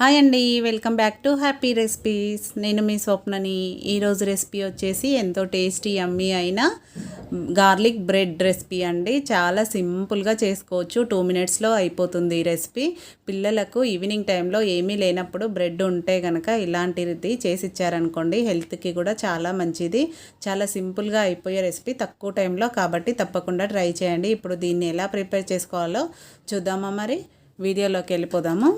Hi అండి, welcome back to happy recipes. నేను మీ స్వప్నని. ఈరోజు రెసిపీ వచ్చేసి ఎంతో టేస్టీ యమ్మీ అయిన గార్లిక్ బ్రెడ్ రెసిపీ అండి. చాలా సింపుల్గా చేసుకోవచ్చు, 2 మినిట్స్లో అయిపోతుంది ఈ రెసిపీ. పిల్లలకు ఈవినింగ్ టైంలో ఏమీ లేనప్పుడు బ్రెడ్ ఉంటే కనుక ఇలాంటిది చేసి ఇచ్చారనుకోండి, హెల్త్కి కూడా చాలా మంచిది. చాలా సింపుల్గా అయిపోయే రెసిపీ, తక్కువ టైంలో, కాబట్టి తప్పకుండా ట్రై చేయండి. ఇప్పుడు దీన్ని ఎలా ప్రిపేర్ చేసుకోవాలో చూద్దామా? మరి వీడియోలోకి వెళ్ళిపోదాము.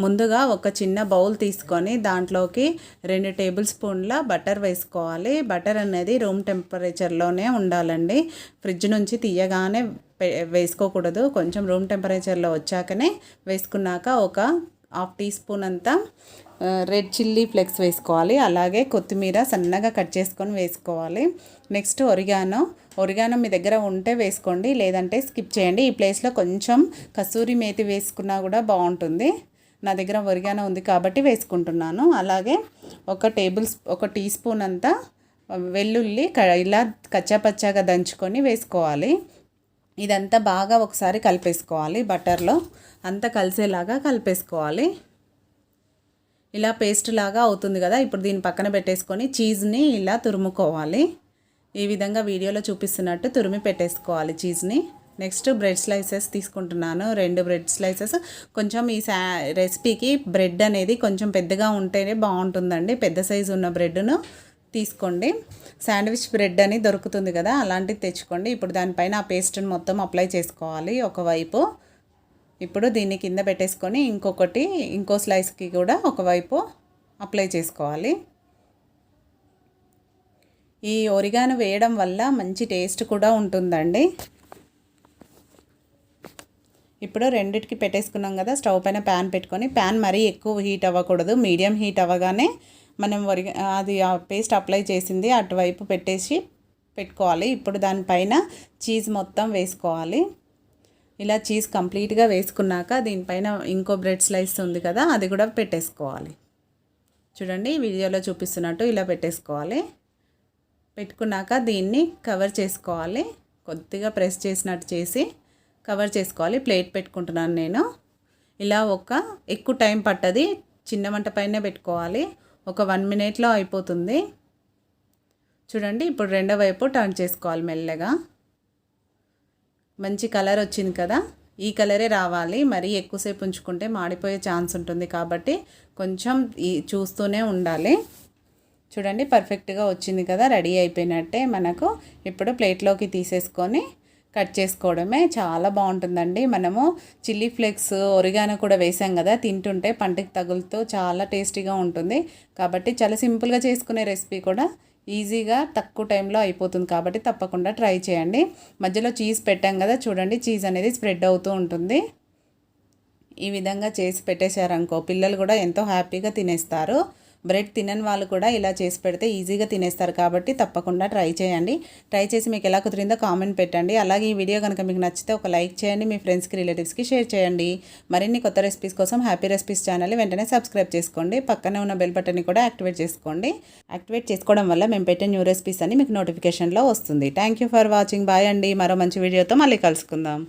ముందుగా ఒక చిన్న బౌల్ తీసుకొని దాంట్లోకి 2 టేబుల్ స్పూన్ల బటర్ వేసుకోవాలి. బటర్ అనేది రూమ్ టెంపరేచర్లోనే ఉండాలండి. ఫ్రిడ్జ్ నుంచి తీయగానే వేసుకోకూడదు. కొంచెం రూమ్ టెంపరేచర్లో వచ్చాకనే వేసుకున్నాక ఒక 1/2 టీ స్పూన్ అంతా రెడ్ చిల్లీ ఫ్లేక్స్ వేసుకోవాలి. అలాగే కొత్తిమీర సన్నగా కట్ చేసుకొని వేసుకోవాలి. నెక్స్ట్ ఒరిగానో మీ దగ్గర ఉంటే వేసుకోండి, లేదంటే స్కిప్ చేయండి. ఈ ప్లేస్లో కొంచెం కసూరి మేతి వేసుకున్నా కూడా బాగుంటుంది. నా దగ్గర ఒరిగానో ఉంది కాబట్టి వేసుకుంటున్నాను. అలాగే ఒక టీ స్పూన్ అంతా వెల్లుల్లి ఇలా కచ్చాపచ్చాగా దంచుకొని వేసుకోవాలి. ఇదంతా బాగా ఒకసారి కలిపేసుకోవాలి. బటర్లో అంతా కలిసేలాగా కలిపేసుకోవాలి. ఇలా పేస్ట్ లాగా అవుతుంది కదా. ఇప్పుడు దీన్ని పక్కన పెట్టేసుకొని చీజ్ని ఇలా తురుముకోవాలి. ఈ విధంగా వీడియోలో చూపిస్తున్నట్టు తురిమి పెట్టేసుకోవాలి చీజ్ని. నెక్స్ట్ బ్రెడ్ స్లైసెస్ తీసుకుంటున్నాను, 2 బ్రెడ్ స్లైసెస్. కొంచెం ఈ రెసిపీకి బ్రెడ్ అనేది కొంచెం పెద్దగా ఉంటేనే బాగుంటుందండి. పెద్ద సైజు ఉన్న బ్రెడ్ను తీసుకోండి. శాండ్విచ్ బ్రెడ్ అని దొరుకుతుంది కదా, అలాంటిది తెచ్చుకోండి. ఇప్పుడు దానిపైన ఆ పేస్ట్ని మొత్తం అప్లై చేసుకోవాలి ఒకవైపు. ఇప్పుడు దీన్ని కింద పెట్టేసుకొని ఇంకో స్లైస్కి కూడా ఒకవైపు అప్లై చేసుకోవాలి. ఈ ఒరిగానో వేయడం వల్ల మంచి టేస్ట్ కూడా ఉంటుందండి. ఇప్పుడు రెండిటికి పెట్టేసుకున్నాం కదా. స్టవ్ పైన ప్యాన్ పెట్టుకొని, ప్యాన్ మరీ ఎక్కువ హీట్ అవ్వకూడదు, మీడియం హీట్ అవ్వగానే మనం అది పేస్ట్ అప్లై చేసింది అటువైపు పెట్టుకోవాలి. ఇప్పుడు దానిపైన చీజ్ మొత్తం వేసుకోవాలి. ఇలా చీజ్ కంప్లీట్గా వేసుకున్నాక దీనిపైన ఇంకో బ్రెడ్ స్లైస్ ఉంది కదా, అది కూడా పెట్టేసుకోవాలి. చూడండి వీడియోలో చూపిస్తున్నట్టు ఇలా పెట్టేసుకోవాలి. పెట్టుకున్నాక దీన్ని కవర్ చేసుకోవాలి. కొద్దిగా ప్రెస్ చేసినట్టు చేసి కవర్ చేసుకోవాలి. ప్లేట్ పెట్టుకుంటున్నాను నేను. ఇలా ఎక్కువ టైం పట్టది, చిన్న మంట పైన పెట్టుకోవాలి. ఒక 1 మినిట్లో అయిపోతుంది. చూడండి ఇప్పుడు రెండో వైపు టర్న్ చేసుకోవాలి మెల్లగా. మంచి కలర్ వచ్చింది కదా, ఈ కలరే రావాలి. మరీ ఎక్కువసేపు ఉంచుకుంటే మాడిపోయే ఛాన్స్ ఉంటుంది, కాబట్టి కొంచెం చూస్తూనే ఉండాలి. చూడండి పర్ఫెక్ట్గా వచ్చింది కదా, రెడీ అయిపోయినట్టే మనకు. ఇప్పుడు ప్లేట్లోకి తీసేసుకొని కట్ చేసుకోవడమే. చాలా బాగుంటుందండి. మనము చిల్లీ ఫ్లేక్స్, ఒరిగానో కూడా వేసాం కదా, తింటుంటే పంటికి తగులుతూ చాలా టేస్టీగా ఉంటుంది. కాబట్టి చాలా సింపుల్గా చేసుకునే రెసిపీ కూడా ఈజీగా తక్కువ టైంలో అయిపోతుంది, కాబట్టి తప్పకుండా ట్రై చేయండి. మధ్యలో చీజ్ పెట్టాం కదా, చూడండి చీజ్ అనేది స్ప్రెడ్ అవుతూ ఉంటుంది. ఈ విధంగా చేసి పెట్టేశారనుకో, పిల్లలు కూడా ఎంతో హ్యాపీగా తినేస్తారు. బ్రెడ్ తినని వాళ్ళు కూడా ఇలా చేసి పెడితే ఈజీగా తినేస్తారు, కాబట్టి తప్పకుండా ట్రై చేయండి. ట్రై చేసి మీకు ఎలా కుదిరిందో కామెంట్ పెట్టండి. అలాగే ఈ వీడియో కనుక మీకు నచ్చితే ఒక లైక్ చేయండి, మీ ఫ్రెండ్స్కి, రిలేటివ్స్కి షేర్ చేయండి. మరిన్ని కొత్త రెసిపీస్ కోసం హ్యాపీ రెసిపీస్ ఛానల్ని వెంటనే సబ్స్క్రైబ్ చేసుకోండి. పక్కనే ఉన్న బెల్ బటన్ని కూడా యాక్టివేట్ చేసుకోండి. యాక్టివేట్ చేసుకోవడం వల్ల మేము పెట్టే న్యూ రెసిపీస్ అని మీకు నోటిఫికేషన్లో వస్తుంది. Thank you for watching. Bye అండి. మరో మంచి వీడియోతో మళ్ళీ కలుసుకుందాం.